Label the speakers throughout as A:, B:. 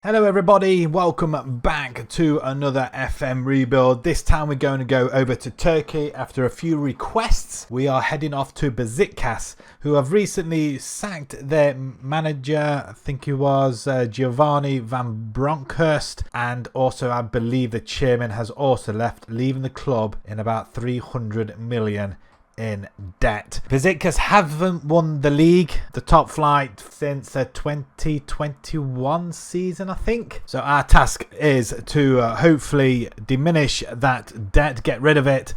A: Hello everybody, welcome back to another FM rebuild. This time we're going to go over to Turkey. After a few requests, we are heading off to BESIKTAS, who have recently sacked their manager. I think he was Giovanni van Bronckhorst, and also I believe the chairman has also left, leaving the club in about 300 million in debt. BESIKTAS haven't won the league, the top flight, since the 2021 season, I think. So our task is to hopefully diminish that debt, get rid of it,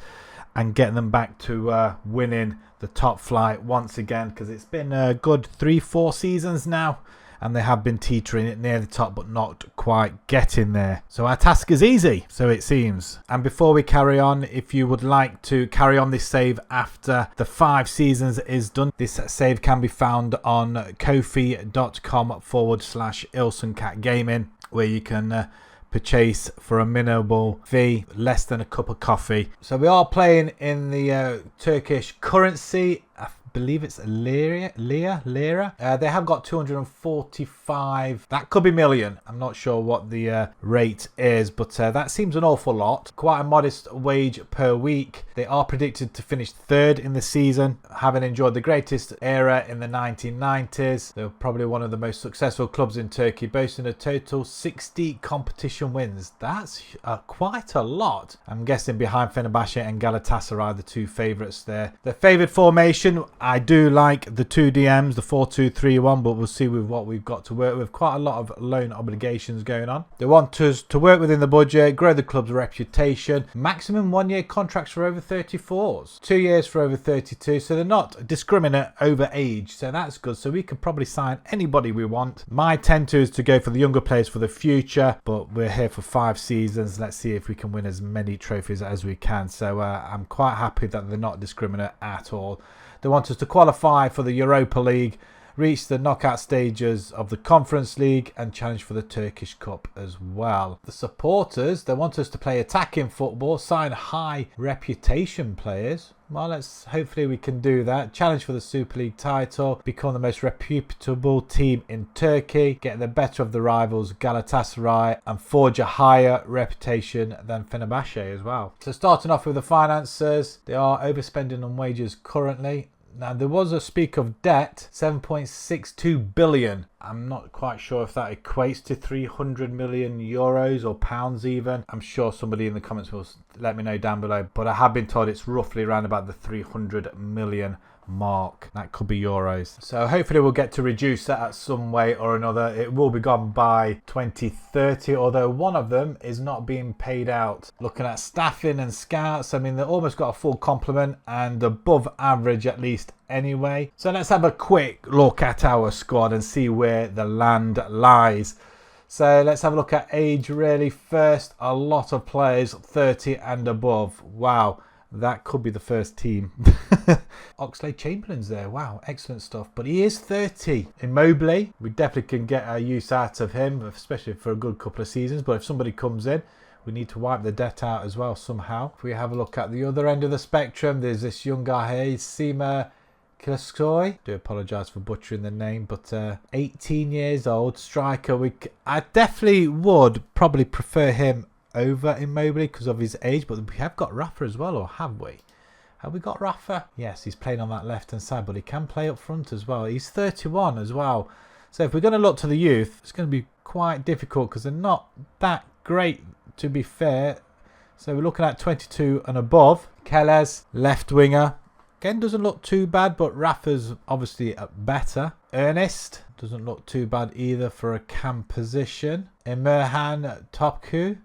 A: and get them back to winning the top flight once again, because it's been a good 3-4 seasons now, and they have been teetering it near the top but not quite getting there. So our task is easy, so it seems. And before we carry on, if you would like to carry on this save after the 5 seasons is done, this save can be found on kofi.com/IlsonCatGaming, where you can purchase for a minimal fee, less than a cup of coffee. So we are playing in the Turkish currency. I believe it's lira. They have got 245, that could be million. I'm not sure what the rate is, but that seems an awful lot. Quite a modest wage per week. They are predicted to finish 3rd in the season, having enjoyed the greatest era in the 1990s. They're probably one of the most successful clubs in Turkey, boasting a total 60 competition wins. That's quite a lot. I'm guessing behind Fenerbahce and Galatasaray, the two favourites there. The favoured formation, I do like the 2 DMs, the 4-2-3-1, but we'll see with what we've got to work with. Quite a lot of loan obligations going on. They want us to work within the budget, grow the club's reputation. Maximum 1-year contracts for over 34s, 2 years for over 32, so they're not discriminate over age, so that's good. So we could probably sign anybody we want. My tend to is to go for the younger players for the future, but we're here for 5 seasons. Let's see if we can win as many trophies as we can. So I'm quite happy that they're not discriminate at all. They want us to qualify for the Europa League, reach the knockout stages of the Conference League, and challenge for the Turkish Cup as well. The supporters, they want us to play attacking football, sign high reputation players. Well, hopefully we can do that. Challenge for the Super League title, become the most reputable team in Turkey, get the better of the rivals Galatasaray, and forge a higher reputation than Fenerbahce as well. So starting off with the finances, they are overspending on wages currently. Now, there was a speak of debt, 7.62 billion. I'm not quite sure if that equates to 300 million euros or pounds even. I'm sure somebody in the comments will let me know down below. But I have been told it's roughly around about the 300 million mark. That could be euros. So hopefully we'll get to reduce that at some way or another. It will be gone by 2030, although one of them is not being paid out. Looking at staffing and scouts, I mean, they've almost got a full complement and above average at least anyway. So let's have a quick look at our squad and see where the land lies. So let's have a look at age really first. A lot of players 30 and above. Wow. That could be the first team. Oxlade-Chamberlain's there. Wow, excellent stuff. But he is 30. Immobile, we definitely can get a use out of him, especially for a good couple of seasons. But if somebody comes in, we need to wipe the debt out as well somehow. If we have a look at the other end of the spectrum, there's this young guy here, Sima Kilaskoy. Do apologise for butchering the name, but 18 years old, striker. I definitely would probably prefer him over Immobile because of his age, but we have got Rafa as well, or have we? Have we got Rafa? Yes, he's playing on that left hand side, but he can play up front as well. He's 31 as well. So if we're going to look to the youth, it's going to be quite difficult because they're not that great, to be fair. So we're looking at 22 and above. Keles, left winger. Again, doesn't look too bad, but Rafa's obviously better. Ernest doesn't look too bad either for a cam position. Emirhan Topku,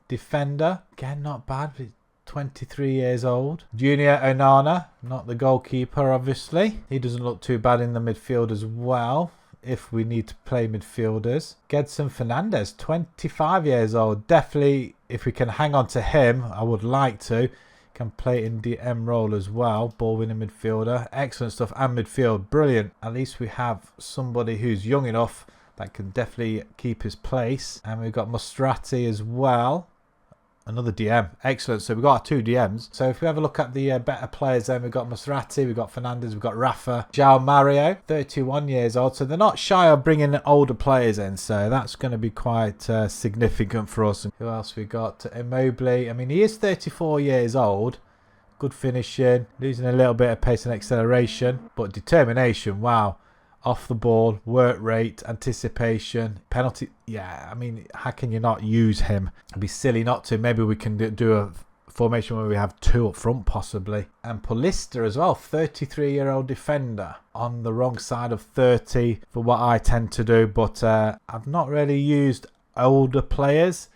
A: defender, again not bad, 23 years old. Junior Onana, not the goalkeeper obviously. He doesn't look too bad in the midfield as well, if we need to play midfielders. Gedson Fernandez, 25 years old. Definitely, if we can hang on to him, I would like to. Can play in DM role as well. Ball winning midfielder. Excellent stuff. And midfield, brilliant. At least we have somebody who's young enough that can definitely keep his place. And we've got Mostrati as well. another DM. Excellent. So we've got our 2 DMs. So if we have a look at the better players, then we've got Maserati, we've got Fernandez, we've got Rafa, João Mario, 31 years old. So they're not shy of bringing older players in. So that's going to be quite significant for us. And who else we got? Immobile. I mean, he is 34 years old. Good finishing. Losing a little bit of pace and acceleration. But determination, wow. Off the ball, work rate, anticipation, penalty. Yeah, I mean, how can you not use him? It'd be silly not to. Maybe we can do a formation where we have 2 up front, possibly. And Paulista as well, 33-year-old defender. On the wrong side of 30 for what I tend to do. But I've not really used older players.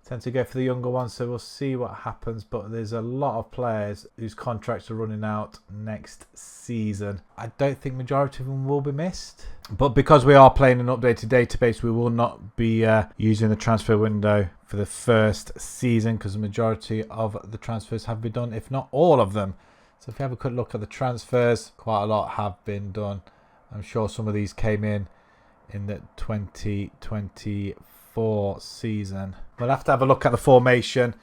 A: Tend to go for the younger ones, so we'll see what happens. But there's a lot of players whose contracts are running out next season. I don't think majority of them will be missed, but because we are playing an updated database, we will not be using the transfer window for the first season, because the majority of the transfers have been done, if not all of them. So if you have a quick look at the transfers, quite a lot have been done. I'm sure some of these came in the 2024 season. We'll have to have a look at the formation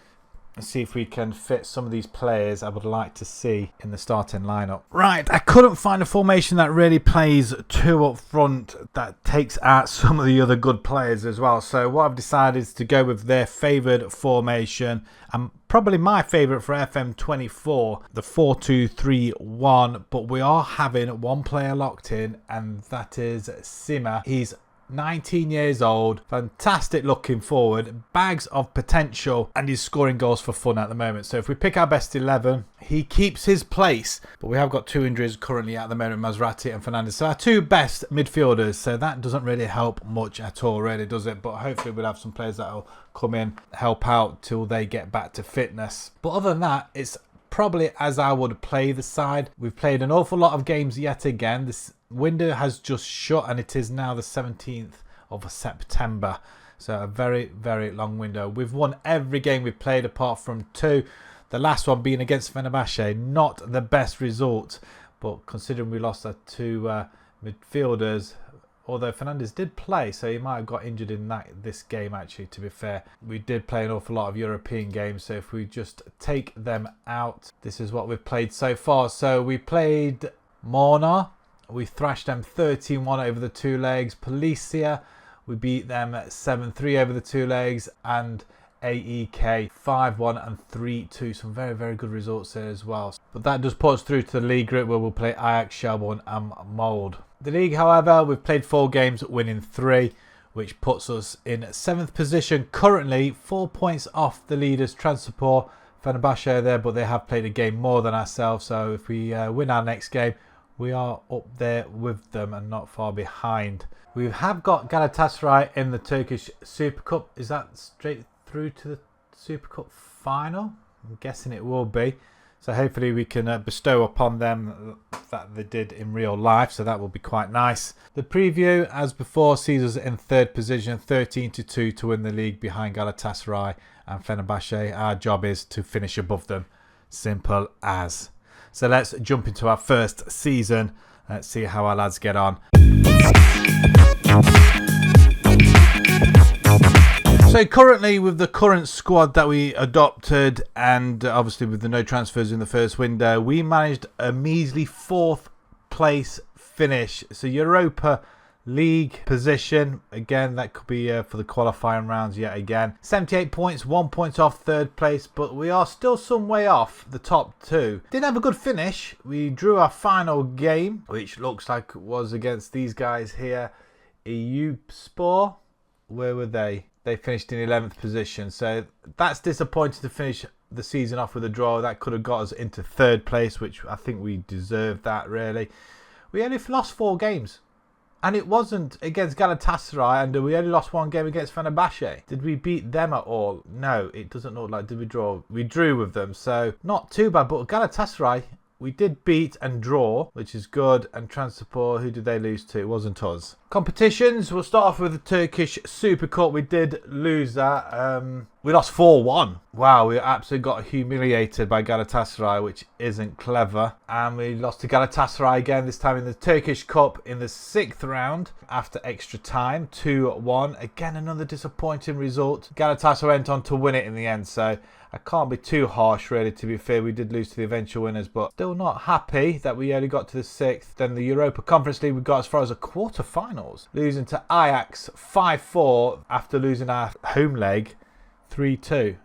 A: and see if we can fit some of these players I would like to see in the starting lineup. Right, I couldn't find a formation that really plays 2 up front that takes out some of the other good players as well. So what I've decided is to go with their favoured formation, and probably my favourite for FM24, the 4-2-3-1. But we are having one player locked in, and that is Sima. He's 19 years old, fantastic looking forward, bags of potential, and he's scoring goals for fun at the moment. So if we pick our best 11, he keeps his place. But we have got 2 injuries currently at the moment, Maserati and Fernandez. So our 2 best midfielders. So that doesn't really help much at all, really, does it? But hopefully we'll have some players that will come in, help out till they get back to fitness. But other than that, it's probably as I would play the side. We've played an awful lot of games yet again. This window has just shut, and it is now the 17th of September. So a very, very long window. We've won every game we've played apart from 2. The last one being against Fenerbahce. Not the best result, but considering we lost our 2 midfielders, although Fernandez did play, so he might have got injured in this game actually, to be fair. We did play an awful lot of European games, so if we just take them out, this is what we've played so far. So we played Morna. We thrashed them 13-1 over the 2 legs. Policia, we beat them 7-3 over the 2 legs. And AEK 5-1 and 3-2. Some very, very good results there as well. But that does put us through to the league group, where we'll play Ajax, Shelbourne and Molde. The league, however, we've played 4 games, winning 3, which puts us in 7th position. Currently 4 points off the leaders, Transport, Fenerbahce there, but they have played a game more than ourselves. So if we win our next game, we are up there with them and not far behind. We have got Galatasaray in the Turkish Super Cup. Is that straight through to the Super Cup final? I'm guessing it will be. So hopefully we can bestow upon them that they did in real life. So that will be quite nice. The preview, as before, sees us in 3rd position, 13-2 to win the league behind Galatasaray and Fenerbahce. Our job is to finish above them. Simple as. So let's jump into our first season. Let's see how our lads get on. So currently, with the current squad that we adopted, and obviously with the no transfers in the first window, we managed a measly 4th place finish. So Europa League position, again, that could be for the qualifying rounds yet again. 78 points, 1 point off 3rd place, but we are still some way off the top 2. Did have a good finish. We drew our final game, which looks like it was against these guys here. Eyüpspor, where were they? They finished in 11th position, so that's disappointing to finish the season off with a draw. That could have got us into 3rd place, which I think we deserved that, really. We only lost 4 games. And it wasn't against Galatasaray, and we only lost 1 game against Fenerbahce. Did we beat them at all? No, it doesn't look like. Did we draw? We drew with them, so not too bad. But Galatasaray, we did beat and draw, which is good. And Transport, who did they lose to? It wasn't us. Competitions, we'll start off with the Turkish Super Cup. We did lose that. We lost 4-1. Wow, we absolutely got humiliated by Galatasaray, which isn't clever. And we lost to Galatasaray again, this time in the Turkish Cup in the 6th round after extra time, 2-1. Again, another disappointing result. Galatasaray went on to win it in the end, so I can't be too harsh, really, to be fair. We did lose to the eventual winners, but still not happy that we only got to the 6th. Then the Europa Conference League, we got as far as the quarter-finals, losing to Ajax 5-4 after losing our home leg 3-2.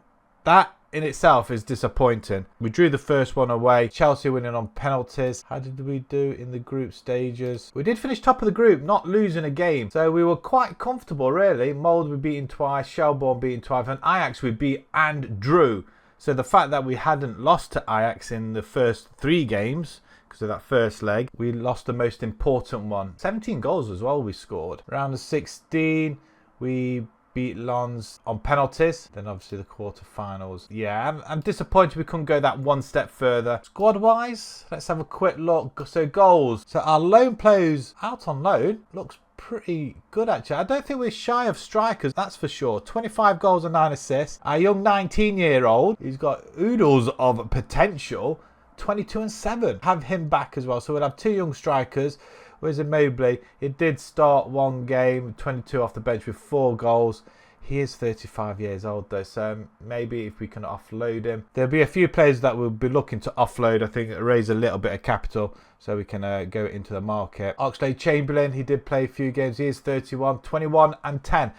A: That in itself is disappointing. We drew the first one away. Chelsea winning on penalties. How did we do in the group stages? We did finish top of the group, not losing a game. So we were quite comfortable, really. Molde we beaten twice. Shelbourne beaten twice. And Ajax we beat and drew. So the fact that we hadn't lost to Ajax in the first 3 games, because of that first leg, we lost the most important one. 17 goals as well we scored. Round of 16, we beat Lens on penalties. Then obviously the quarterfinals. Yeah, I'm disappointed we couldn't go that one step further. Squad wise, let's have a quick look. So goals. So our loan players out on loan looks pretty good, actually. I don't think we're shy of strikers, that's for sure. 25 goals and 9 assists. Our young 19-year-old, he's got oodles of potential. 22 and 7. Have him back as well. So we'll have 2 young strikers. Whereas Immobile, he did start 1 game, 22 off the bench with 4 goals. He is 35 years old though, so maybe if we can offload him. There'll be a few players that we'll be looking to offload, I think, raise a little bit of capital so we can go into the market. Oxlade-Chamberlain, he did play a few games. He is 31, 21 and 10.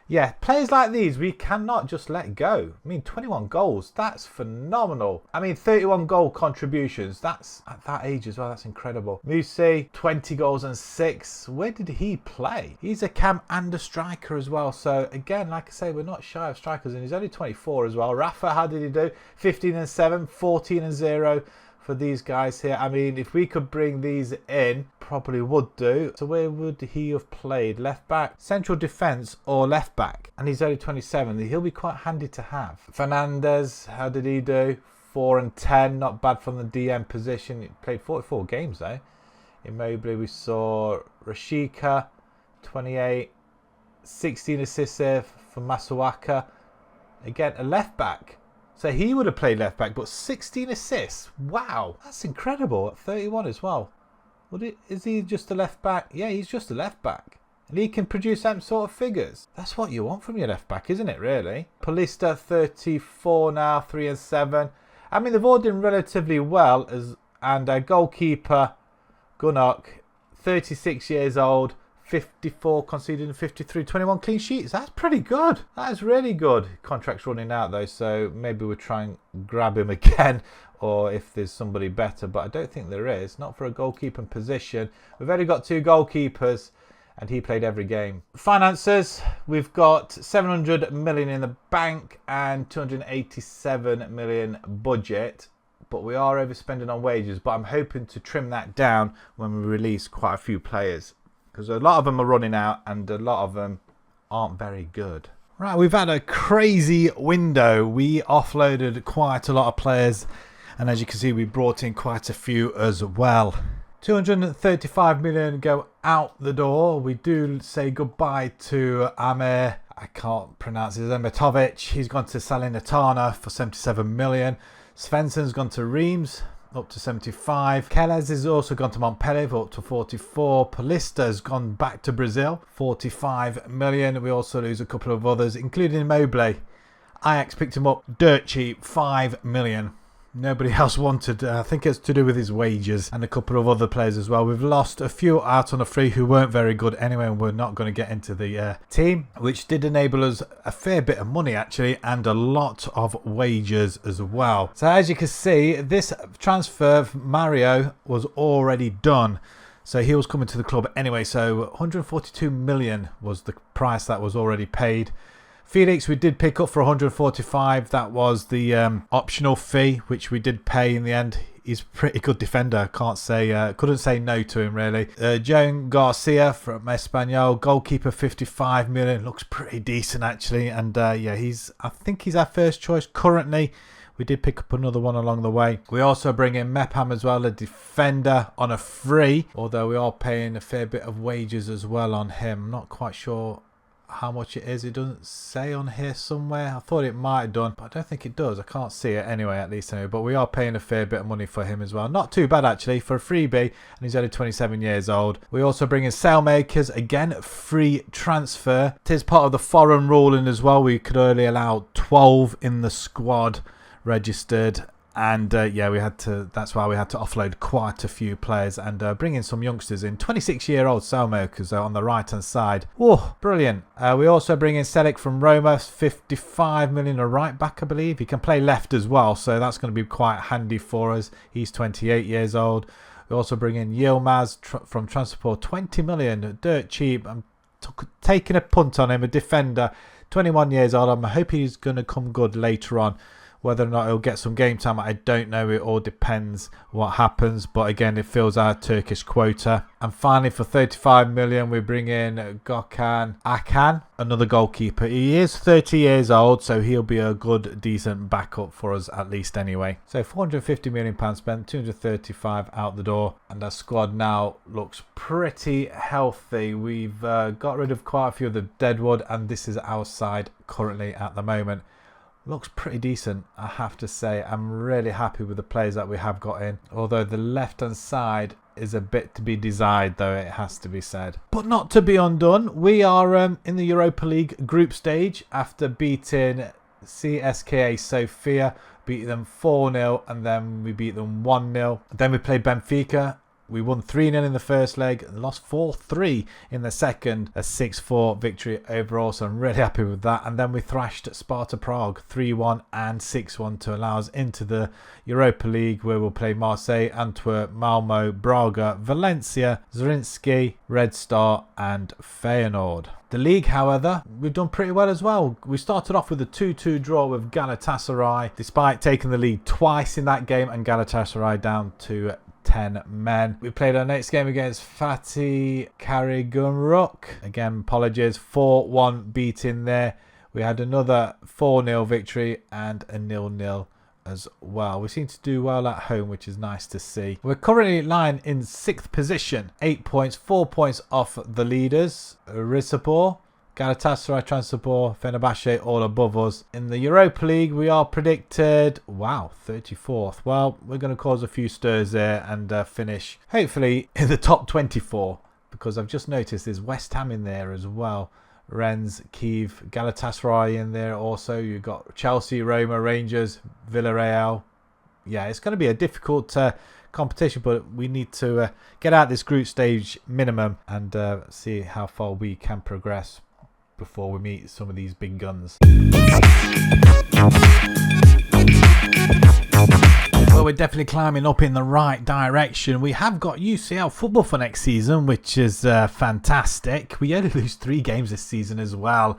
A: Yeah, players like these, we cannot just let go. I mean, 21 goals, that's phenomenal. I mean, 31 goal contributions, that's at that age as well, that's incredible. Musi, 20 goals and 6. Where did he play? He's a cam and a striker as well. So again, like I say, we're not shy of strikers, and he's only 24 as well. Rafa, how did he do? 15 and 7, 14 and 0. For these guys here. I mean, if we could bring these in, probably would do. So where would he have played? Left back, central defence or left back? And he's only 27. He'll be quite handy to have. Fernandez, how did he do? 4 and 10, not bad from the DM position. He played 44 games though. Immobile, we saw Rashika, 28, 16 assists there for Masuaka. Again, a left back. So he would have played left back, but 16 assists. Wow, that's incredible. At 31 as well. Is he just a left back? Yeah, he's just a left back. And he can produce them sort of figures. That's what you want from your left back, isn't it, really? Paulista, 34 now, 3 and 7. I mean, they've all done relatively well. And our goalkeeper, Gunnock, 36 years old. 54 conceded, 53, 21 clean sheets. That's pretty good. That is really good. Contract's running out though, so maybe we'll try and grab him again, or if there's somebody better, but I don't think there is. Not for a goalkeeping position. We've only got 2 goalkeepers, and he played every game. Finances, we've got 700 million in the bank and 287 million budget. But we are overspending on wages, but I'm hoping to trim that down when we release quite a few players, because a lot of them are running out and a lot of them aren't very good. Right, we've had a crazy window. We offloaded quite a lot of players, and as you can see, we brought in quite a few as well. 235 million go out the door. We do say goodbye to Amir. I can't pronounce his name. Metovic. He's gone to Salernitana for 77 million. Svensson's gone to Reims, up to 75. Kellers has also gone to Montpellier for up to 44. Paulista has gone back to Brazil, 45 million. We also lose a couple of others, including Immobile. Ajax picked him up dirt cheap, 5 million. Nobody else wanted. I think it's to do with his wages and a couple of other players as well. We've lost a few out on a free who weren't very good anyway, and we're not going to get into the team, which did enable us a fair bit of money actually, and a lot of wages as well. So as you can see, this transfer for Mario was already done. So he was coming to the club anyway. So 142 million was the price that was already paid. Felix we did pick up for 145. That was the optional fee, which we did pay in the end. He's a pretty good defender. Can't say, couldn't say no to him really. Joan Garcia from Espanyol, goalkeeper, 55 million. Looks pretty decent actually. And yeah, I think he's our first choice currently. We did pick up another one along the way. We also bring in Mepham as well, a defender on a free. Although we are paying a fair bit of wages as well on him. I'm not quite sure how much it is. It doesn't say on here somewhere. I thought it might have done, but I don't think it does. I can't see it anyway, at least anyway. But we are paying a fair bit of money for him as well. Not too bad actually for a freebie, and he's only 27 years old. We also bring in Sailmakers, again free transfer. It is part of the foreign ruling as well. We could only allow 12 in the squad registered. And yeah, we had to. That's why we had to offload quite a few players and bring in some youngsters in. 26-year-old Sailmakers on the right-hand side. Oh, brilliant. We also bring in Selic from Roma, 55 million, a right back, I believe. He can play left as well, so that's going to be quite handy for us. He's 28 years old. We also bring in Yilmaz from Transport, 20 million, dirt cheap. I'm taking a punt on him, a defender, 21 years old. I'm hoping he's going to come good later on. Whether or not he'll get some game time, I don't know. It all depends what happens. But again, it fills our Turkish quota. And finally, for 35 million, we bring in Gökhan Akan, another goalkeeper. He is 30 years old, so he'll be a good, decent backup for us at least anyway. So 450 million pounds spent, 235 out the door. And our squad now looks pretty healthy. We've got rid of quite a few of the deadwood, and this is our side currently at the moment. Looks pretty decent, I have to say. I'm really happy with the players that we have got in. Although the left-hand side is a bit to be desired, though, it has to be said. But not to be undone. We are in the Europa League group stage after beating CSKA Sofia. Beat them 4-0 and then we beat them 1-0. Then we played Benfica. We won 3-0 in the first leg and lost 4-3 in the second. A 6-4 victory overall, so I'm really happy with that. And then we thrashed Sparta Prague 3-1 and 6-1 to allow us into the Europa League, where we'll play Marseille, Antwerp, Malmo, Braga, Valencia, Zrinski, Red Star and Feyenoord. The league, however, we've done pretty well as well. We started off with a 2-2 draw with Galatasaray, despite taking the lead twice in that game and Galatasaray down to 10 men. We played our next game against Fatih Karagümrük. Again, apologies, 4-1 beating there. We had another 4-0 victory and a 0-0 as well. We seem to do well at home, which is nice to see. We're currently lying in 6th position, 8 points, 4 points off the leaders. Rizespor, Galatasaray, Transport, Fenerbahce all above us. In the Europa League, we are predicted, wow, 34th. Well, we're going to cause a few stirs there and finish, hopefully, in the top 24. Because I've just noticed there's West Ham in there as well. Rennes, Kiev, Galatasaray in there also. You've got Chelsea, Roma, Rangers, Villarreal. Yeah, it's going to be a difficult competition, but we need to get out this group stage minimum and see how far we can progress before we meet some of these big guns. Well, we're definitely climbing up in the right direction. We have got UCL football for next season, which is fantastic. We only lose 3 games this season as well,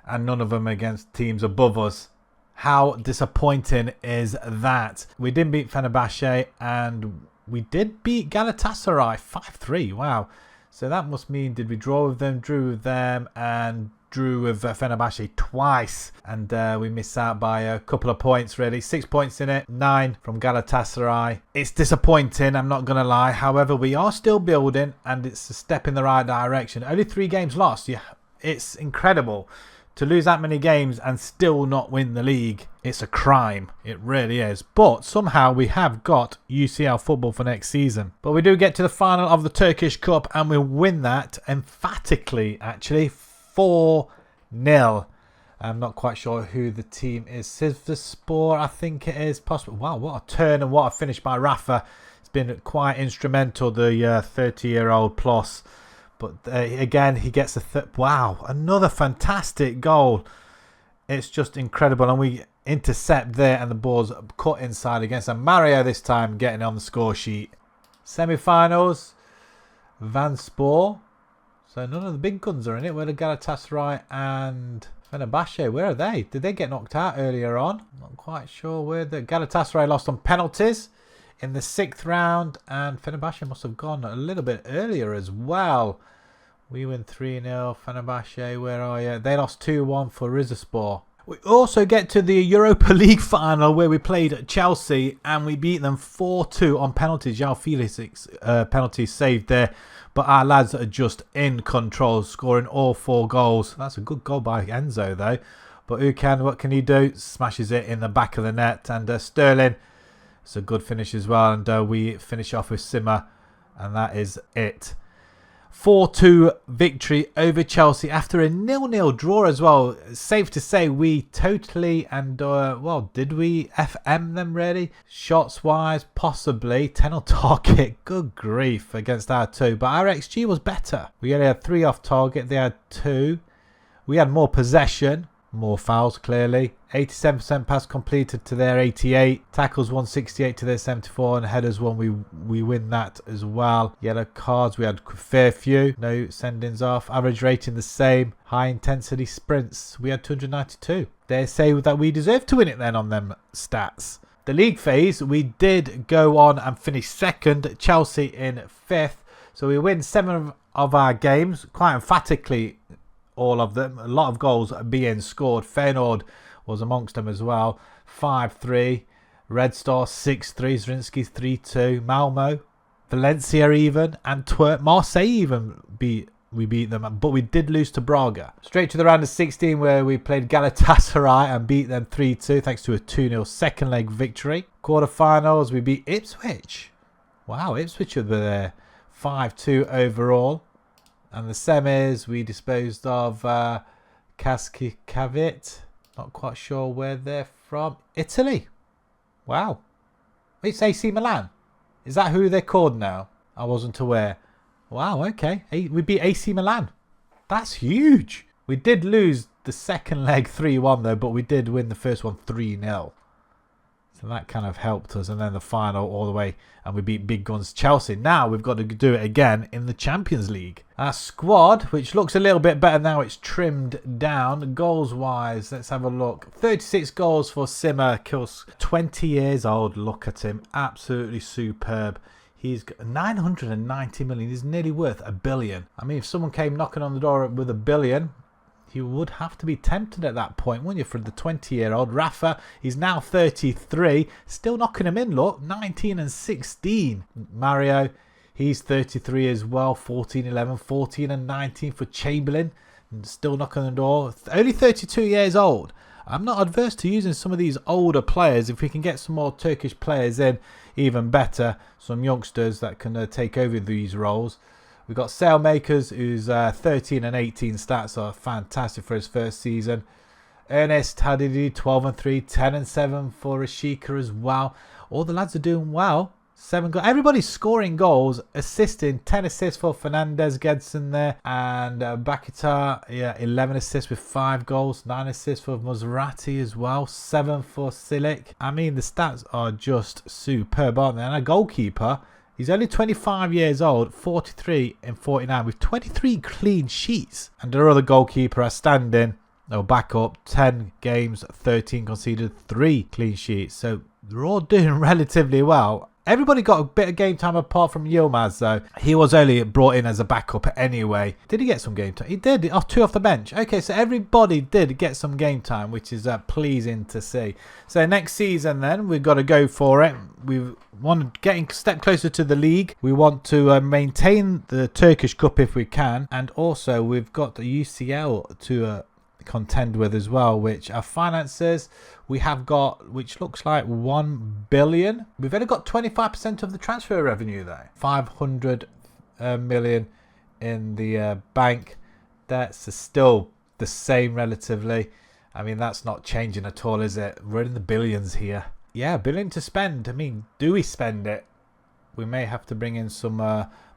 A: and none of them against teams above us. How disappointing is that? We didn't beat Fenerbahce, and we did beat Galatasaray 5-3. Wow. So that must mean, did we draw with them, drew with them, and drew with Fenerbahce twice, and we missed out by a couple of points really. 6 points in it, 9 from Galatasaray. It's disappointing, I'm not gonna lie. However, we are still building and it's a step in the right direction. Only 3 games lost. Yeah, it's incredible to lose that many games and still not win the league. It's a crime, it really is. But somehow we have got UCL football for next season. But we do get to the final of the Turkish Cup and we win that emphatically, actually, 4-0. I'm not quite sure who the team is. Sivasspor, I think it is. Possible. Wow, what a turn and what a finish by Rafa. It's been quite instrumental, the 30-year-old plus. But again, he gets a wow, another fantastic goal. It's just incredible. And we intercept there and the ball's cut inside against a Mario this time, getting on the score sheet. Semi-finals, Vanspor. So none of the big guns are in it. Where are Galatasaray and Fenerbahce? Where are they? Did they get knocked out earlier on? Not quite sure where the Galatasaray lost on penalties in the 6th round, and Fenerbahce must have gone a little bit earlier as well. We win 3-0. Fenerbahce, where are you? They lost 2-1 for Rizespor. We also get to the Europa League final where we played Chelsea and we beat them 4-2 on penalties. João Felix penalty saved there. But our lads are just in control, scoring all 4 goals. That's a good goal by Enzo though. But what can he do? Smashes it in the back of the net. And Sterling, it's a good finish as well. And we finish off with Simmer. And that is it. 4-2 victory over Chelsea after a 0-0 draw as well. It's safe to say we totally well, did we FM them really? Shots wise, possibly. 10 on target. Good grief against our 2. But our XG was better. We only had 3 off target. They had 2. We had more possession. More fouls, clearly. 87% pass completed to their 88. Tackles 168 to their 74. And headers one, we win that as well. Yellow cards, we had a fair few. No sendings off. Average rating the same. High intensity sprints, we had 292. They say that we deserve to win it then on them stats. The league phase, we did go on and finish 2nd. Chelsea in 5th. So we win 7 of our games. Quite emphatically, all of them. A lot of goals being scored. Feyenoord was amongst them as well. 5-3. Red Star 6-3. Zrinski 3-2. Malmo. Valencia even. Antwerp. Marseille even we beat them. But we did lose to Braga. Straight to the round of 16 where we played Galatasaray and beat them 3-2 thanks to a 2-0 second leg victory. Quarterfinals we beat Ipswich. Wow, Ipswich were there. 5-2 overall. And the semis, we disposed of Cascicavit. Not quite sure where they're from. Italy. Wow. It's AC Milan. Is that who they're called now? I wasn't aware. Wow, okay. We beat AC Milan. That's huge. We did lose the second leg 3-1 though, but we did win the first one 3-0. So that kind of helped us. And then the final all the way. And we beat Big Guns Chelsea. Now we've got to do it again in the Champions League. Our squad, which looks a little bit better now, it's trimmed down. Goals-wise, let's have a look. 36 goals for Simmer. Kills 20 years old. Look at him. Absolutely superb. He's got 990 million. He's nearly worth $1 billion. I mean, if someone came knocking on the door with $1 billion... you would have to be tempted at that point, wouldn't you, for the 20-year-old. Rafa, he's now 33. Still knocking him in, look. 19 and 16. Mario, he's 33 as well. 14, 11, 14 and 19 for Chamberlain. Still knocking on the door. Only 32 years old. I'm not adverse to using some of these older players. If we can get some more Turkish players in, even better. Some youngsters that can take over these roles. We've got Sailmakers, who's 13 and 18 stats are fantastic for his first season. Ernest, how did he do? 12 and 3, 10 and 7 for Ashika as well. All the lads are doing well. 7 goals. Everybody's scoring goals, assisting. 10 assists for Fernandez, Gedson there. And Bakita, yeah, 11 assists with 5 goals. 9 assists for Maserati as well. 7 for Silic. I mean, the stats are just superb, aren't they? And a goalkeeper... he's only 25 years old, 43 and 49 with 23 clean sheets. And our other goalkeeper are standing, no backup, 10 games, 13 conceded, 3 clean sheets. So they're all doing relatively well. Everybody got a bit of game time apart from Yilmaz though. He was only brought in as a backup anyway. Did he get some game time? He did. 2 off the bench. Okay, so everybody did get some game time, which is pleasing to see. So next season then, we've got to go for it. We want to get a step closer to the league. We want to maintain the Turkish Cup if we can. And also we've got the UCL to contend with as well, which our finances we have got, which looks like 1 billion. We've only got 25% of the transfer revenue though. 500 million in the bank. That's still the same relatively. I mean, that's not changing at all, is it? We're in the billions here. Yeah, $1 billion to spend. I mean, do we spend it? We may have to bring in some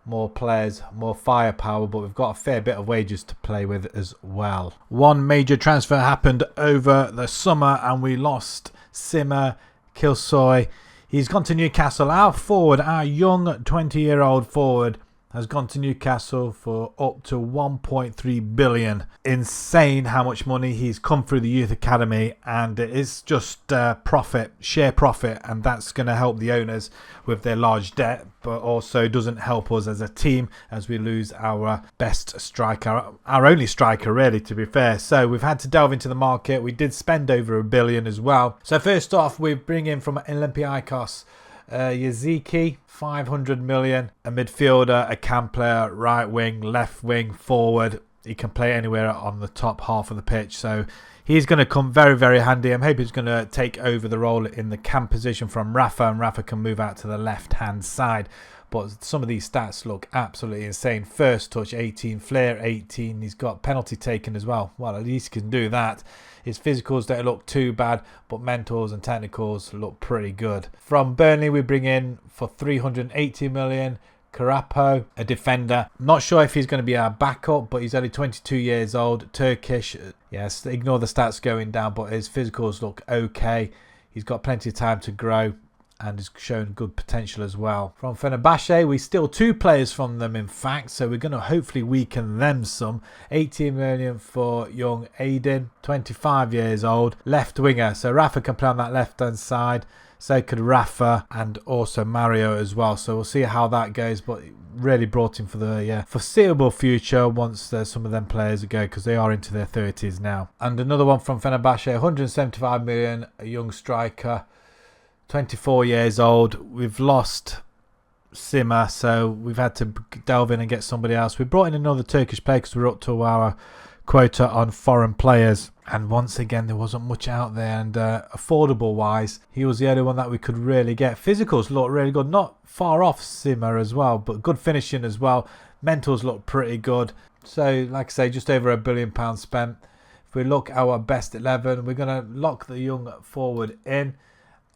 A: more players, more firepower, but we've got a fair bit of wages to play with as well. One major transfer happened over the summer and we lost Simmer Kilsoy. He's gone to Newcastle. Our forward, our young 20-year-old forward, has gone to Newcastle for up to 1.3 billion. Insane how much money he's come through the youth academy, and it is just profit, sheer profit, and that's going to help the owners with their large debt, but also doesn't help us as a team as we lose our best striker, our only striker really, to be fair. So we've had to delve into the market. We did spend over $1 billion as well. So first off, we bring in from Olympiacos Yaziki, 500 million, a midfielder, a cam player, right wing, left wing, forward. He can play anywhere on the top half of the pitch, so he's going to come very, very handy. I'm hoping he's going to take over the role in the cam position from Rafa, and Rafa can move out to the left-hand side. But some of these stats look absolutely insane. First touch 18, flair 18. He's got penalty taken as well. Well, at least he can do that. His physicals don't look too bad, but mentals and technicals look pretty good. From Burnley, we bring in for 380 million. Karapo, a defender. Not sure if he's going to be our backup, but he's only 22 years old. Turkish. Yes, ignore the stats going down, but his physicals look okay. He's got plenty of time to grow and has shown good potential as well. From Fenerbahce, we steal 2 players from them, in fact, so we're going to hopefully weaken them some. 18 million for young Aydin, 25 years old, left winger. So Rafa can play on that left-hand side. So could Rafa and also Mario as well. So we'll see how that goes, but really brought him for the foreseeable future once some of them players go, because they are into their 30s now. And another one from Fenerbahce, 175 million, a young striker, 24 years old. We've lost Simmer, so we've had to delve in and get somebody else. We brought in another Turkish player because we're up to our quota on foreign players, and once again there wasn't much out there, and affordable wise he was the only one that we could really get. Physicals look really good, not far off Simmer as well, but good finishing as well. Mentals look pretty good. So like I say, just over £1 billion spent. If we look at our best 11, we're going to lock the young forward in,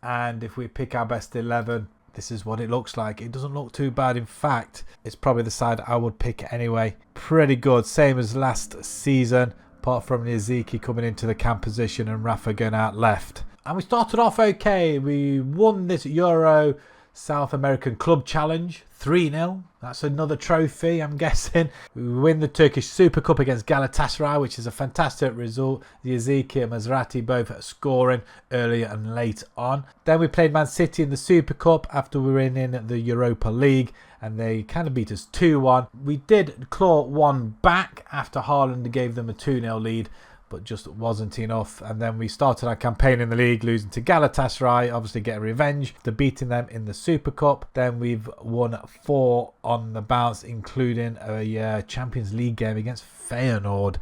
A: and if we pick our best 11, this is what it looks like. It doesn't look too bad. In fact, it's probably the side I would pick anyway. Pretty good. Same as last season, apart from Yaziki coming into the cam position and Rafa going out left. And we started off okay. We won this Euro South American Club Challenge 3-0. That's another trophy, I'm guessing. We win the Turkish Super Cup against Galatasaray, which is a fantastic result. Yaziki and Maserati both scoring early and late on. Then we played Man City in the Super Cup after we were in the Europa League, and they kind of beat us 2-1. We did claw one back after Haaland gave them a 2-0 lead, but just wasn't enough. And then we started our campaign in the league, losing to Galatasaray, obviously getting revenge after beating them in the Super Cup. Then we've won 4 on the bounce, including a Champions League game against Feyenoord,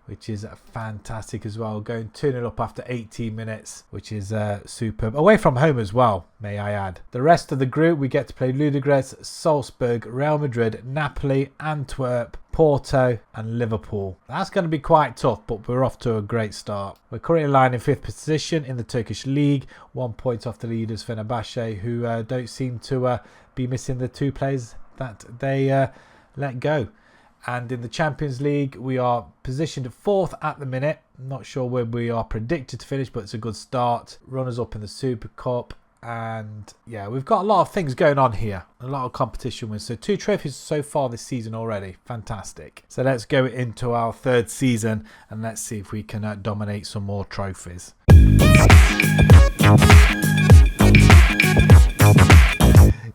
A: which is fantastic as well. Going 2-0 up after 18 minutes, which is superb. Away from home as well, may I add. The rest of the group, we get to play Ludogorets, Salzburg, Real Madrid, Napoli, Antwerp, Porto and Liverpool. That's going to be quite tough, but we're off to a great start. We're currently lying in 5th position in the Turkish League, 1 point off the leaders Fenerbahce, who don't seem to be missing the 2 players that they let go. And in the Champions League, we are positioned 4th at the minute. Not sure where we are predicted to finish, but it's a good start. Runners up in the Super Cup. And yeah, we've got a lot of things going on here. A lot of competition wins. So 2 trophies so far this season already. Fantastic. So let's go into our 3rd season and let's see if we can dominate some more trophies.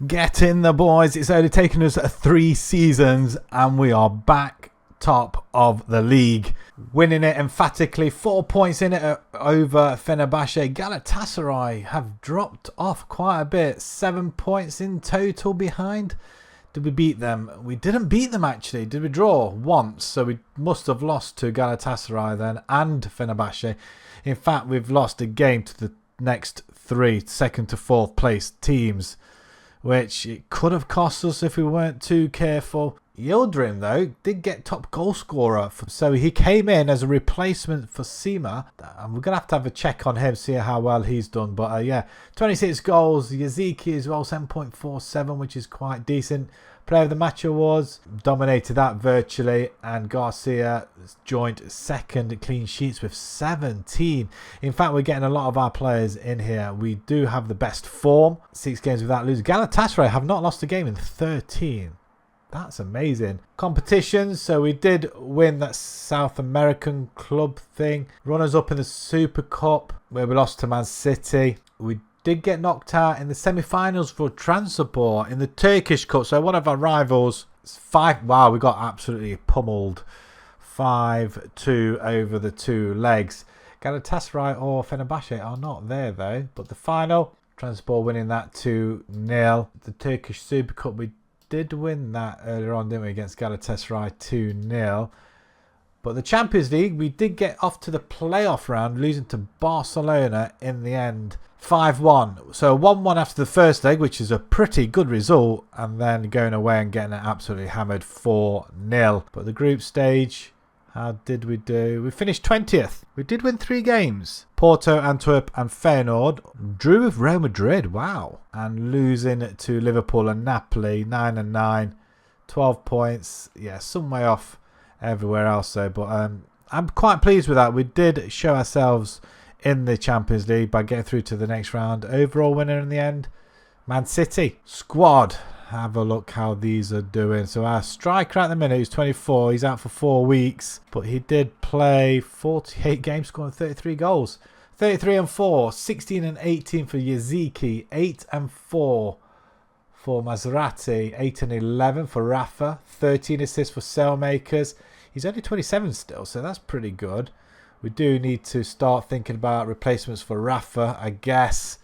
A: Get in the boys. It's only taken us 3 seasons and we are back top of the league, winning it emphatically. 4 points in it over Fenerbahce. Galatasaray have dropped off quite a bit, 7 points in total behind. Did we beat them? We didn't beat them actually. Did we draw once? So we must have lost to Galatasaray then and Fenerbahce. In fact, we've lost a game to the next 3 2nd to 4th place teams, which it could have cost us if we weren't too careful. Yildirim, though, did get top goal scorer, so he came in as a replacement for Sima, and we're going to have a check on him, see how well he's done. But yeah, 26 goals. Yaziki as well, 7.47, which is quite decent. Player of the Match awards, dominated that virtually, and Garcia joined 2nd clean sheets with 17. In fact, we're getting a lot of our players in here. We do have the best form, 6 games without losing. Galatasaray have not lost a game in 13. That's amazing. Competitions. So we did win that South American club thing. Runners up in the Super Cup where we lost to Man City. We did get knocked out in the semi-finals for Transport in the Turkish Cup. So one of our rivals. Wow, we got absolutely pummeled. 5-2 over the two legs. Galatasaray or Fenerbahce are not there though. But the final, Transport winning that 2-0. The Turkish Super Cup, we did win that earlier on, didn't we, against Galatasaray 2-0. But the Champions League, we did get off to the playoff round, losing to Barcelona in the end, 5-1. So 1-1 after the first leg, which is a pretty good result, and then going away and getting it absolutely hammered 4-0. But the group stage, how did we do? We finished 20th. We did win 3 games. Porto, Antwerp and Feyenoord. Drew with Real Madrid. Wow. And losing to Liverpool and Napoli. 9-9. 12 points. Yeah, some way off everywhere else though. But I'm quite pleased with that. We did show ourselves in the Champions League by getting through to the next round. Overall winner in the end, Man City. Squad. Have a look how these are doing. So our striker at the minute is 24. He's out for 4 weeks. But he did play 48 games, scoring 33 goals. 33-4. 16-18 for Yaziki. 8-4 for Maserati. 8-11 for Rafa. 13 assists for Sailmakers. He's only 27 still, so that's pretty good. We do need to start thinking about replacements for Rafa, I guess.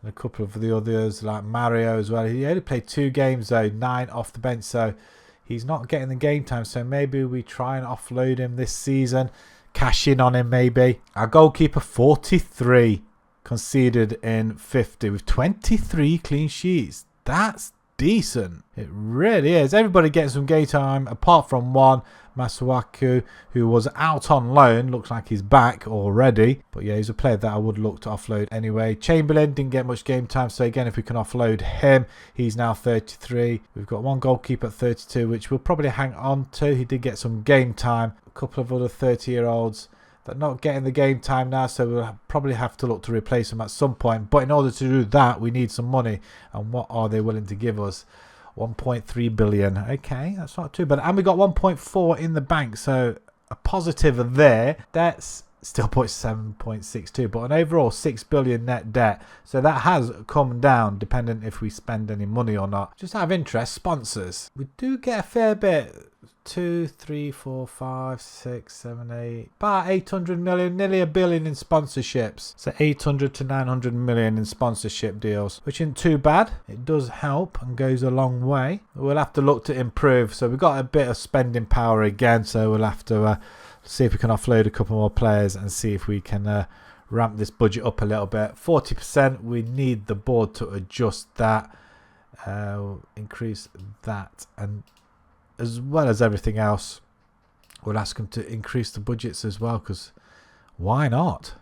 A: A couple of the others like Mario as well. He only played 2 games though, 9 off the bench, so he's not getting the game time. So maybe we try and offload him this season, cash in on him maybe. Our goalkeeper 43, conceded in 50 with 23 clean sheets. That's decent. It really is. Everybody gets some game time apart from one, Masuaku, who was out on loan. Looks like he's back already. But yeah, he's a player that I would look to offload anyway. Chamberlain didn't get much game time. So again, if we can offload him, he's now 33. We've got one goalkeeper at 32, which we'll probably hang on to. He did get some game time. A couple of other 30-year-olds that are not getting the game time now. So we'll probably have to look to replace them at some point. But in order to do that, we need some money. And what are they willing to give us? 1.3 billion. Okay, that's not too bad. And we got 1.4 in the bank, so a positive there. That's still 7.62, but an overall 6 billion net debt. So that has come down, depending if we spend any money or not. Just out of interest, sponsors. We do get a fair bit. 2, 3, 4, 5, 6, 7, 8. About 800 million, nearly a billion in sponsorships. So 800 to 900 million in sponsorship deals, which isn't too bad. It does help and goes a long way. We'll have to look to improve. So we've got a bit of spending power again. So we'll have to see if we can offload a couple more players and see if we can ramp this budget up a little bit. 40%. We need the board to adjust that. Increase that, and as well as everything else, we'll ask them to increase the budgets as well, because why not?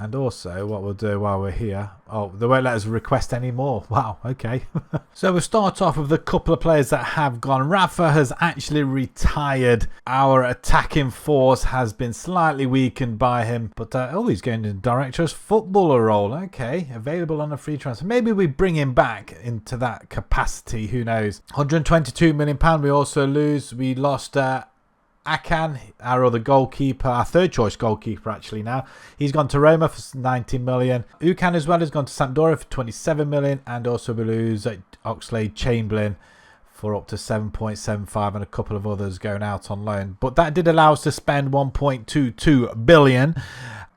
A: And also, what we'll do while we're here, they won't let us request any more. Wow, okay. So we'll start off with a couple of players that have gone. Rafa has actually retired. Our attacking force has been slightly weakened by him. But, he's going to director's footballer role. Okay, available on a free transfer. Maybe we bring him back into that capacity. Who knows? £122 million. We also lose. We lost Akan, our other goalkeeper, our third choice goalkeeper actually now. He's gone to Roma for 90 million. Ukan as well has gone to Sampdoria for 27 million. And also we lose Oxlade-Chamberlain for up to 7.75 and a couple of others going out on loan. But that did allow us to spend 1.22 billion.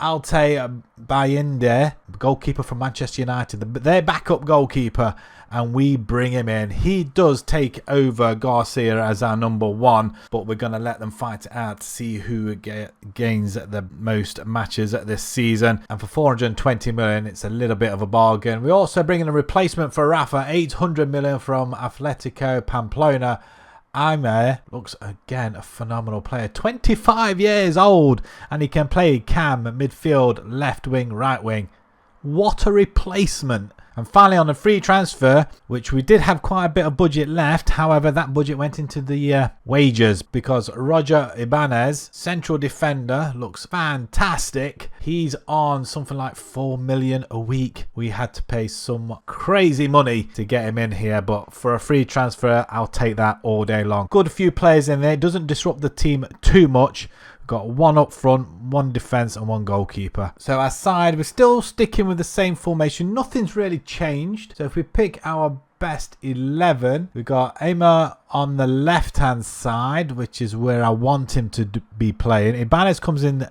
A: Altay Bayinde, goalkeeper from Manchester United, their backup goalkeeper, and we bring him in. He does take over Garcia as our number one, but we're going to let them fight it out to see who gains the most matches this season. And for 420 million, it's a little bit of a bargain. We also bring in a replacement for Rafa, 800 million from Atletico Pamplona. Aime looks again a phenomenal player, 25 years old, and he can play cam, midfield, left wing, right wing. What a replacement And finally, on the free transfer, which we did have quite a bit of budget left. However, that budget went into the wages because Roger Ibanez, central defender, looks fantastic. He's on something like 4 million a week. We had to pay some crazy money to get him in here, but for a free transfer, I'll take that all day long. Good few players in there. It doesn't disrupt the team too much. Got one up front, one defence and one goalkeeper. So our side, we're still sticking with the same formation. Nothing's really changed. So if we pick our best 11, we've got Amer on the left hand side, which is where I want him to be playing. Ibanez comes in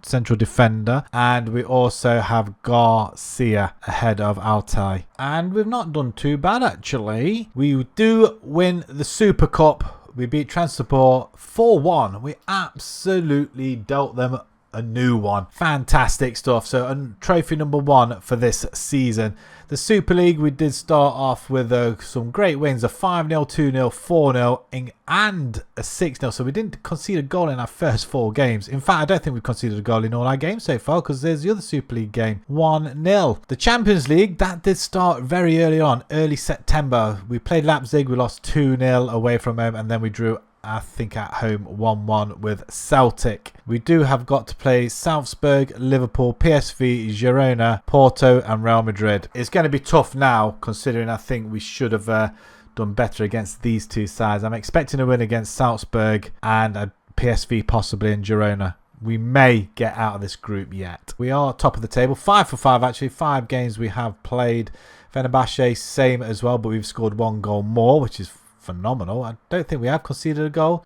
A: central defender, and we also have Garcia ahead of Altay. And we've not done too bad actually. We do win the Super Cup. We beat Transport 4-1. We absolutely dealt them a new one. Fantastic stuff. So trophy number 1 for this season. The Super League, we did start off with some great wins. A 5-0, 2-0, 4-0 and a 6-0. So we didn't concede a goal in our first 4 games. In fact, I don't think we've conceded a goal in all our games so far, because there's the other Super League game. 1-0. The Champions League, that did start very early on, early September. We played Leipzig. We lost 2-0 away from home, and then we drew, I think, at home 1-1 with Celtic. We do have got to play Salzburg, Liverpool, PSV, Girona, Porto and Real Madrid. It's going to be tough now, considering I think we should have done better against these two sides. I'm expecting a win against Salzburg and a PSV possibly in Girona. We may get out of this group yet. We are top of the table, 5 for 5 actually. 5 games we have played. Fenerbahce same as well, but we've scored 1 goal more, which is phenomenal. I don't think we have conceded a goal.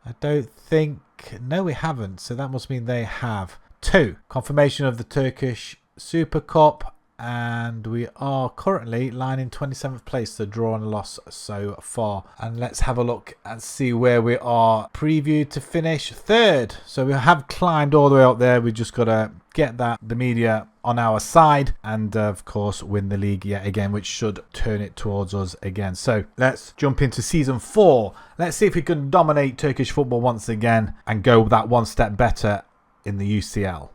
A: No, we haven't. So that must mean they have 2. Confirmation of the Turkish Super Cup. And we are currently lying in 27th place, the draw and loss so far. And let's have a look and see where we are. Previewed to finish 3rd. So we have climbed all the way up there. We just got to get the media on our side and of course win the league yet again, which should turn it towards us again. So let's jump into season 4. Let's see if we can dominate Turkish football once again and go that one step better in the UCL.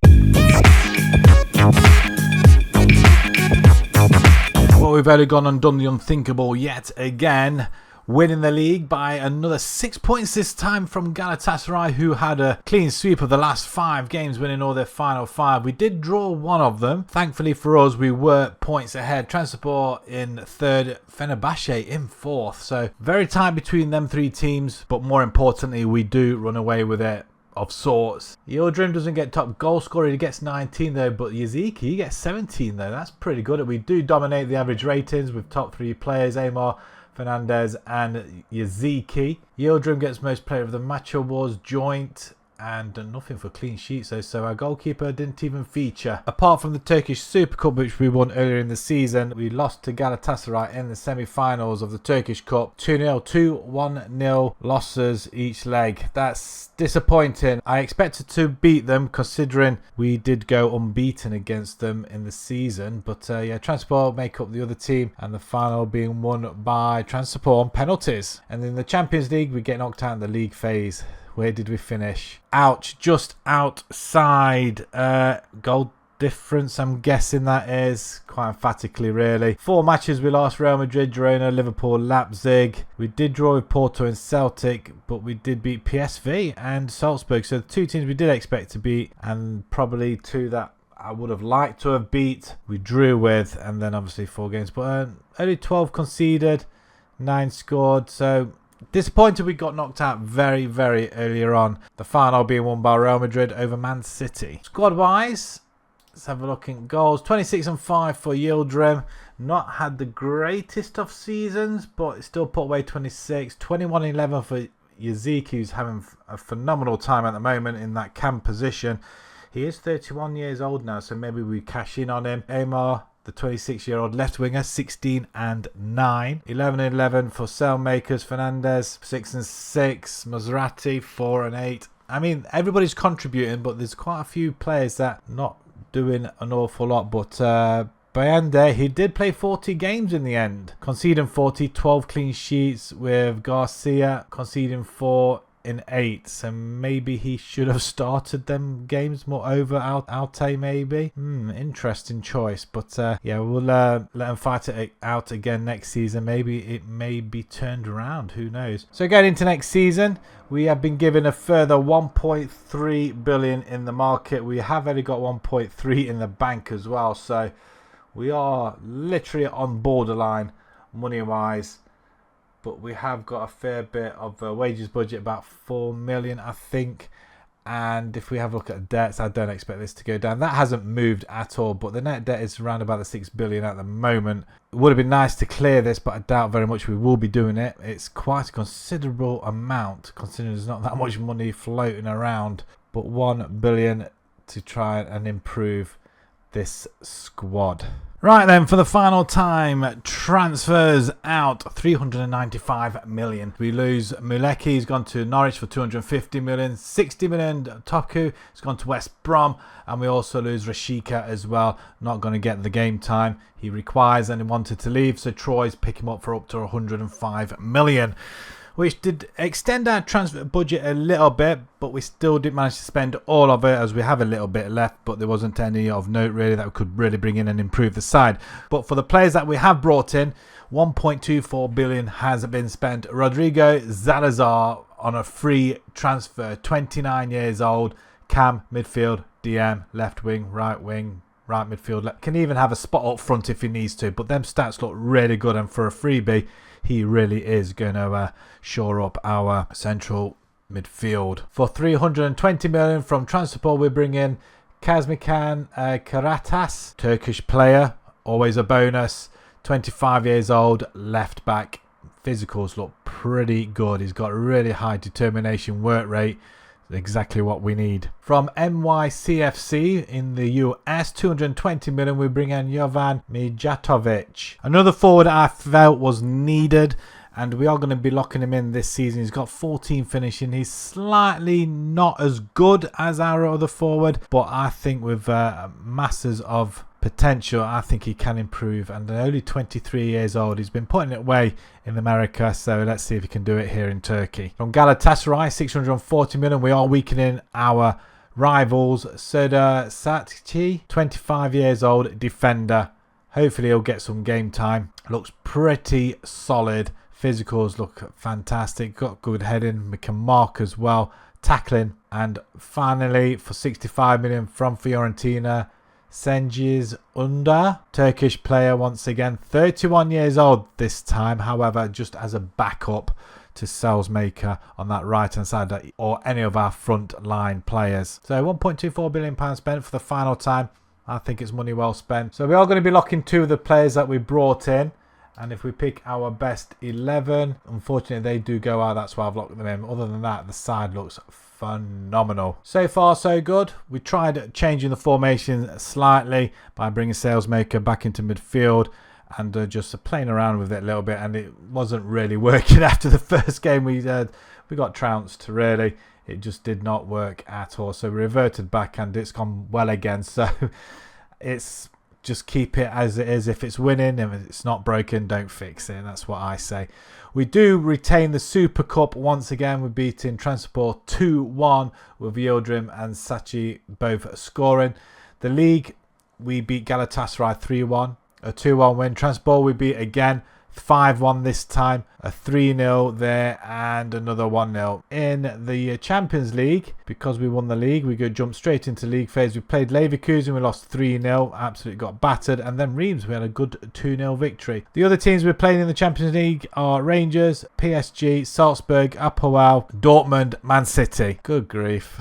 A: Well, we've only gone and done the unthinkable yet again, winning the league by another 6 points this time from Galatasaray, who had a clean sweep of the last 5 games, winning all their final 5. We did draw 1 of them. Thankfully for us, we were points ahead. Transport in 3rd, Fenerbahce in 4th. So very tight between them 3 teams, but more importantly, we do run away with it of sorts. Yildirim doesn't get top goal scorer. He gets 19 though, but Yaziki, he gets 17 though. That's pretty good. We do dominate the average ratings with top 3 players, Amar, Fernandez and Yaziki. Yildirim gets most player of the match awards, joint, and nothing for clean sheets though, so our goalkeeper didn't even feature. Apart from the Turkish Super Cup, which we won earlier in the season, we lost to Galatasaray in the semi-finals of the Turkish Cup. 2-0, 2-1-0 losses each leg. That's disappointing. I expected to beat them, considering we did go unbeaten against them in the season, but yeah, Transport make up the other team, and the final being won by Transport on penalties. And in the Champions League, we get knocked out in the league phase. Where did we finish? Ouch, just outside. Goal difference, I'm guessing that is. Quite emphatically, really. 4 matches we lost: Real Madrid, Girona, Liverpool, Leipzig. We did draw with Porto and Celtic, but we did beat PSV and Salzburg. So the 2 teams we did expect to beat, and probably 2 that I would have liked to have beat, we drew with, and then obviously 4 games. But only 12 conceded, 9 scored, so disappointed we got knocked out very, very earlier on. The final being won by Real Madrid over Man City. Squad-wise, let's have a look in goals. 26 and 5 for Yildirim. Not had the greatest of seasons, but it still put away 26. 21 and 11 for Yaziki, who's having a phenomenal time at the moment in that cam position. He is 31 years old now, so maybe we cash in on him. Amar, the 26-year-old left winger, 16 and 9. 11 and 11 for Sailmakers. Fernandez, 6 and 6. Maserati, 4 and 8. I mean, everybody's contributing, but there's quite a few players that not doing an awful lot. But Bayande, he did play 40 games in the end, conceding 40, 12 clean sheets, with Garcia conceding 4, in 8, so maybe he should have started them games more over Alte maybe. Interesting choice, but yeah, we'll let him fight it out again next season. Maybe it may be turned around, who knows. So getting into next season, we have been given a further 1.3 billion in the market. We have only got 1.3 in the bank as well, so we are literally on borderline money wise. But we have got a fair bit of wages budget, about 4 million, I think. And if we have a look at debts, I don't expect this to go down. That hasn't moved at all, but the net debt is around about the 6 billion at the moment. It would have been nice to clear this, but I doubt very much we will be doing it. It's quite a considerable amount, considering there's not that much money floating around. But 1 billion to try and improve this squad. Right then, for the final time, transfers out 395 million. We lose Muleki, he's gone to Norwich for 250 million. 60 million, Toku has gone to West Brom. And we also lose Rashika as well, not going to get the game time he requires and he wanted to leave. So Troy's pick him up for up to 105 million. Which did extend our transfer budget a little bit, but we still didn't manage to spend all of it, as we have a little bit left, but there wasn't any of note really that could really bring in and improve the side. But for the players that we have brought in, 1.24 billion has been spent. Rodrigo Zalazar on a free transfer, 29 years old, cam, midfield, DM, left wing, right midfield. Can even have a spot up front if he needs to, but them stats look really good, and for a freebie, he really is going to shore up our central midfield. For 320 million from Transport, we bring in Kazmikan Karatas, Turkish player, always a bonus. 25 years old, left back. Physicals look pretty good. He's got a really high determination, work rate. Exactly what we need. From NYCFC in the US, 220 million, we bring in Jovan Mijatovic. Another forward I felt was needed, and we are going to be locking him in this season. He's got 14 finishing. He's slightly not as good as our other forward, but I think with masses of potential, I think he can improve. And only 23 years old, he's been putting it away in America, so let's see if he can do it here in Turkey. From Galatasaray, 640 million, we are weakening our rivals. Serdar Satchi, 25 years old, defender. Hopefully he'll get some game time. Looks pretty solid. Physicals look fantastic. Got good heading. We can mark as well. Tackling. And finally, for 65 million from Fiorentina, Cengiz Under, Turkish player once again, 31 years old this time, however, just as a backup to Salesmaker on that right hand side, or any of our front line players. So £1.24 billion spent for the final time. I think it's money well spent. So we are going to be locking 2 of the players that we brought in. And if we pick our best 11, unfortunately they do go out. That's why I've locked them in. Other than that, the side looks phenomenal. So far, so good. We tried changing the formation slightly by bringing Salesmaker back into midfield and just playing around with it a little bit. And it wasn't really working after the first game. We got trounced, really. It just did not work at all. So we reverted back and it's gone well again. So it's... just keep it as it is. If it's winning, if it's not broken, don't fix it. That's what I say. We do retain the Super Cup once again. We're beating Transport 2-1 with Yildirim and Sachi both scoring. The league, we beat Galatasaray 3-1. A 2-1 win. Transport we beat again 5-1 this time. A 3-0 there and another 1-0. In the Champions League, because we won the league, we could jump straight into league phase. We played Leverkusen, we lost 3-0, absolutely got battered. And then Reims, we had a good 2-0 victory. The other teams we're playing in the Champions League are Rangers, PSG, Salzburg, Apoel, Dortmund, Man City. Good grief.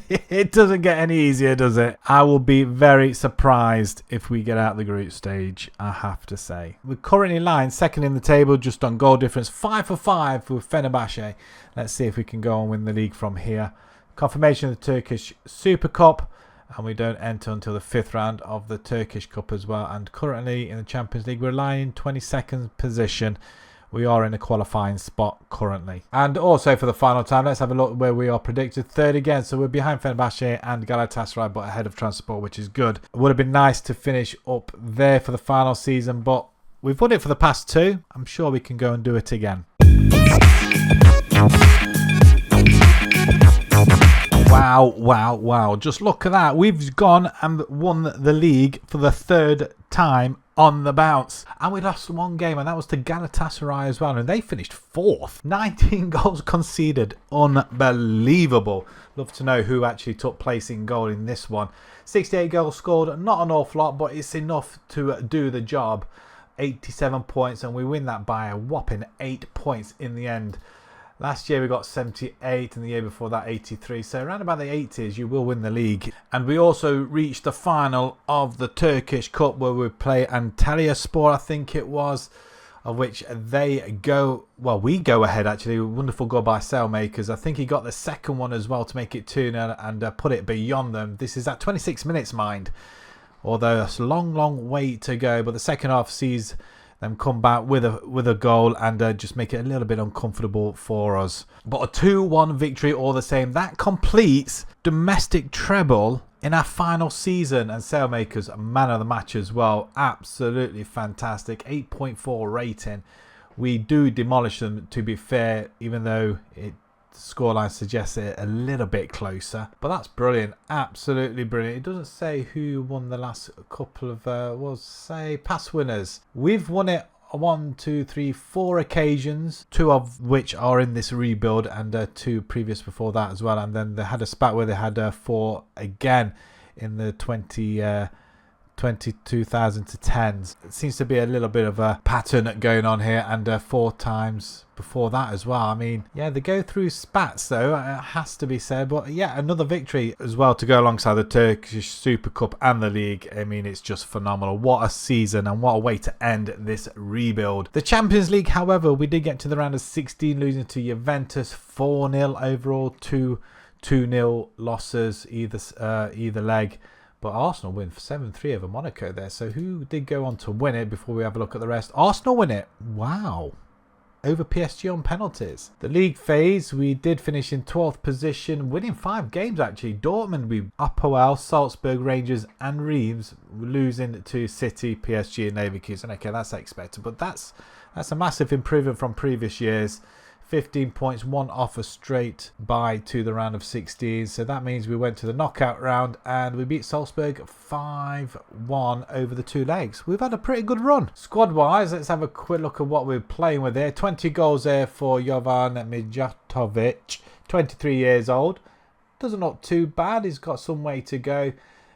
A: It doesn't get any easier, does it? I will be very surprised if we get out the group stage, I have to say. We're currently lying second in the table, just on goal difference, 5 for 5 with Fenerbahce. Let's see if we can go and win the league from here. Confirmation of the Turkish Super Cup, and we don't enter until the 5th round of the Turkish Cup as well. And currently in the Champions League, we're lying in 22nd position. We are in a qualifying spot currently. And also for the final time, let's have a look where we are predicted. 3rd again, so we're behind Fenerbahce and Galatasaray, but ahead of Transport, which is good. It would have been nice to finish up there for the final season, but we've won it for the past 2. I'm sure we can go and do it again. Wow, wow, wow. Just look at that. We've gone and won the league for the third time on the bounce. And we lost one game, and that was to Galatasaray as well. And they finished fourth. 19 goals conceded. Unbelievable. Love to know who actually took place in goal in this one. 68 goals scored. Not an awful lot, but it's enough to do the job. 87 points, and we win that by a whopping 8 points in the end. Last year we got 78 and the year before that 83. So around about the 80s you will win the league. And we also reached the final of the Turkish Cup where we play Antalyaspor, I think it was, of which they go, well, we go ahead actually. Wonderful goal by Sailmakers. I think he got the second one as well to make it 2-0 and put it beyond them. This is at 26 minutes, mind. Although it's a long, long way to go. But the second half sees them come back with a goal and just make it a little bit uncomfortable for us. But a 2-1 victory all the same. That completes domestic treble in our final season. And Sailmakers, man of the match as well. Absolutely fantastic. 8.4 rating. We do demolish them, to be fair, even though the scoreline suggests it a little bit closer. But that's brilliant. Absolutely brilliant. It doesn't say who won the last couple of, we'll say, past winners. We've won it 1, 2, 3, 4 occasions, 2 of which are in this rebuild and 2 previous before that as well. And then they had a spat where they had 4 again in the 2010s. It seems to be a little bit of a pattern going on here, and 4 times before that as well. I mean, yeah, they go through spats though, it has to be said. But yeah, another victory as well to go alongside the Turkish Super Cup and the league. I mean, it's just phenomenal. What a season and what a way to end this rebuild. The Champions League, however, we did get to the round of 16, losing to Juventus 4-0 overall, 2-0 losses either leg. But Arsenal win 7-3 over Monaco there. So who did go on to win it before we have a look at the rest? Arsenal win it. Wow. Over PSG on penalties. The league phase, we did finish in 12th position, winning 5 games actually. Dortmund, we Apoel, Salzburg, Rangers and Reims losing to City, PSG and Leverkusen. Okay, that's expected. But that's a massive improvement from previous years. 15 points, 1 off a straight bye to the round of 16. So that means we went to the knockout round and we beat Salzburg 5-1 over the 2 legs. We've had a pretty good run. Squad-wise, let's have a quick look at what we're playing with there. 20 goals there for Jovan Mijatovic, 23 years old. Doesn't look too bad. He's got some way to go.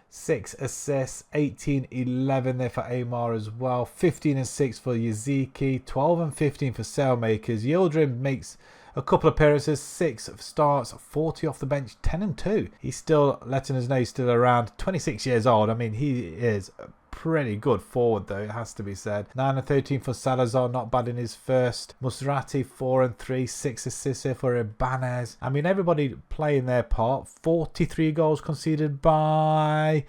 A: 6 assists, 18-11 there for Amar as well, 15-6 for Yaziki, 12-15 for Sailmakers. Yildirim makes a couple of appearances, 6 starts, 40 off the bench, 10-2. He's still letting us know he's still around. 26 years old. I mean, he is pretty good forward though, it has to be said. 9-13 for Salazar, not bad in his first. Musrati 4-3, 6 assists here for Ibanez. I mean, everybody playing their part. 43 goals conceded by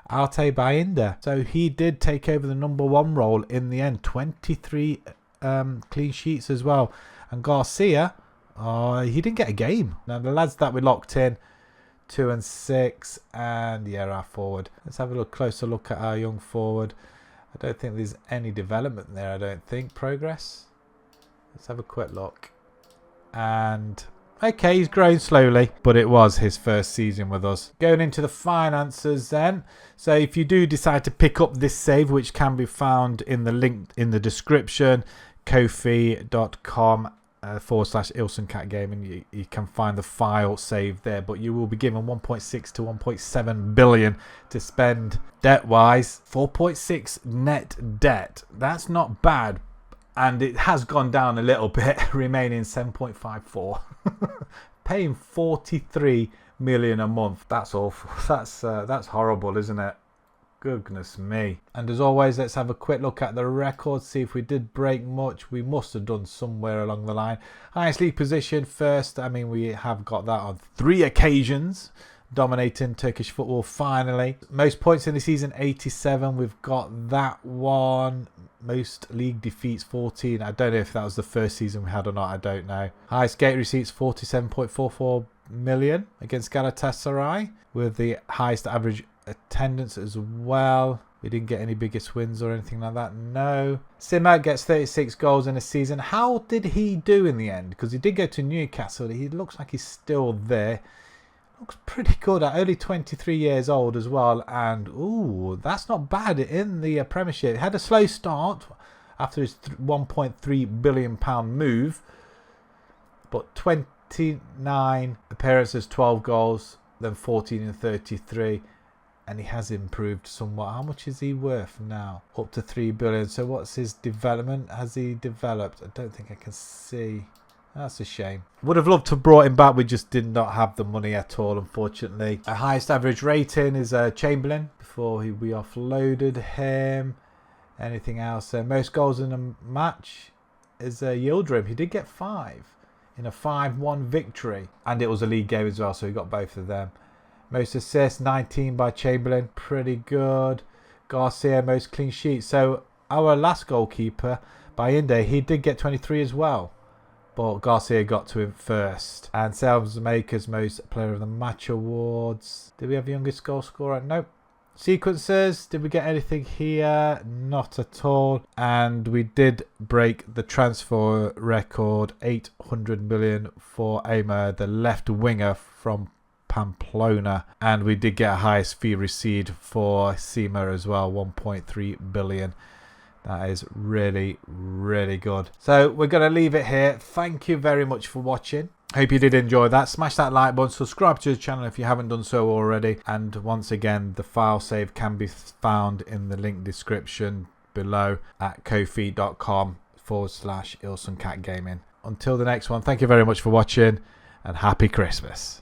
A: Altay Bayindir. So he did take over the number 1 role in the end. 23 clean sheets as well. And Garcia, he didn't get a game. Now the lads that we locked in, 2 and 6, and yeah, our forward. Let's have a closer look at our young forward. I don't think there's any development there. I don't think progress. Let's have a quick look. And okay, he's growing slowly, but it was his first season with us. Going into the finances then. So if you do decide to pick up this save, which can be found in the link in the description, kofi.com /IlsonCatGaming, you can find the file saved there, but you will be given 1.6 to 1.7 billion to spend debt wise. 4.6 net debt, that's not bad, and it has gone down a little bit, remaining 7.54. Paying 43 million a month, that's awful. That's horrible, isn't it? Goodness me. And as always, let's have a quick look at the record, see if we did break much. We must have done somewhere along the line. Highest league position first. I mean, we have got that on 3 occasions, dominating Turkish football finally. Most points in the season, 87. We've got that one. Most league defeats, 14. I don't know if that was the first season we had or not. I don't know. Highest gate receipts, 47.44 million against Galatasaray, with the highest average attendance as well. We didn't get any biggest wins or anything like that. No. Simak gets 36 goals in a season. How did he do in the end? Because he did go to Newcastle. He looks like he's still there. Looks pretty good at only 23 years old as well. And, ooh, that's not bad in the Premiership. Had a slow start after his £1.3 billion move. But 29 appearances, 12 goals, then 14 and 33. And he has improved somewhat. How much is he worth now? Up to 3 billion. So what's his development? Has he developed? I don't think I can see. That's a shame. Would have loved to have brought him back. We just did not have the money at all, unfortunately. Our highest average rating is Chamberlain before we offloaded him. Anything else? Most goals in a match is Yildirim. He did get 5 in a 5-1 victory. And it was a league game as well, so he got both of them. Most assists, 19 by Chamberlain. Pretty good. Garcia, most clean sheets. So our last goalkeeper, Bayinde, he did get 23 as well. But Garcia got to him first. And Sales Makers, most player of the match awards. Did we have youngest goal scorer? Nope. Sequences, did we get anything here? Not at all. And we did break the transfer record, 800 million for Aimer, the left winger from Pamplona, and we did get a highest fee received for Sema as well, 1.3 billion. That is really, really good. So we're going to leave it here. Thank you very much for watching. Hope you did enjoy that. Smash that like button, subscribe to the channel if you haven't done so already, and once again the file save can be found in the link description below at ko-fi.com/IlsonCatGaming. Until the next one, thank you very much for watching and happy Christmas.